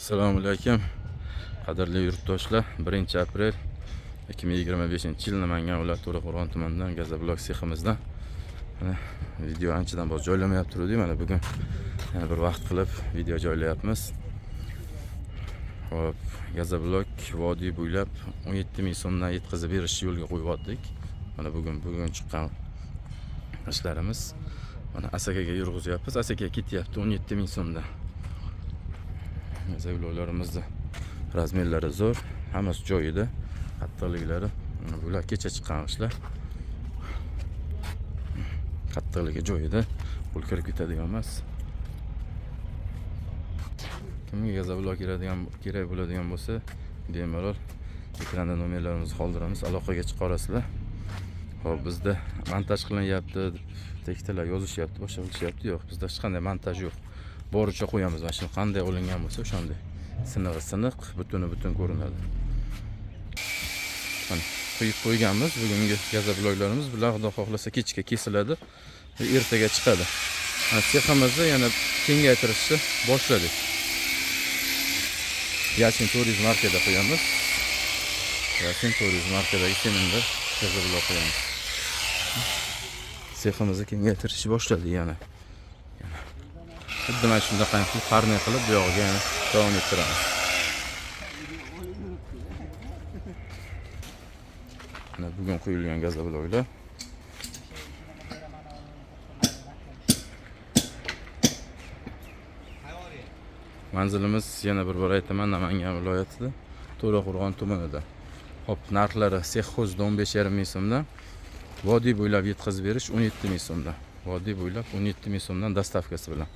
Assalomu alaykum. Qadrli yurtdoshlar, 1-aprel 2025-yil Namangan viloyati To'raqo'rg'on tumanidan Gazablok seximizdan mana video anchadan bos joylamayapti turdik. Mana bugun yana bir vaqt qilib video joylayapmiz. Hop, Gazablok vodiy bo'ylab 17 ming so'mdan yetkazib berish yo'lga qo'yib. Mana bugun chiqqan ishlarimiz. Mana Asakaga yurg'izyapmiz. Asakaga ketyapti 17 ming so'mdan. Zavlolarimizni razmerlari zo'r, hammasi joyida, qattiqliklari. Bular kecha chiqqan ishlar. Qattiqligi joyida, qo'l kirib ketadigan emas. Kimga Gazablok kerak bo'ladigan bo'lsa, bemalol ekranda nomerlarimizni qoldiramiz, aloqaga chiqarasizlar. Hop, bizda montaj qilinyapti, tekstlar yozishyapti, boshqa qilishyapti. Yo'q, bizda hech qanday montaj yo'q. Boricha qo'yamiz. Mana shu qanday olingan bo'lsa, o'shanday siniq, butun ko'rinadi. Mana quyib qo'yganmiz. Bugungi Gazabloklarimiz bular xudo xohlasa kechga kesiladi va ertaga chiqadi. Mana seximizni yana kengaytirishni boshladik. Yashin turizm markada qo'yamiz. Yashin turizm markadagi seminda Gazablok qo'yamiz. Seximizni kengaytirishni boshladik yana. Xuddi mana shunday qilib qarnay qilib bu yog'iga davom ettiramiz. Mana bugun qo'yilgan Gazabloklar. Manzilimiz yana bir bor aytaman, Namangan viloyatida, To'raqo'rg'on tumanida. Hop, narxlari sexxozda 15,5 ming so'mdan, vodiy bo'ylab yetkazib berish 17 ming so'mdan. Vodiy bo'ylab 17 ming so'mdan dastavkasi bilan.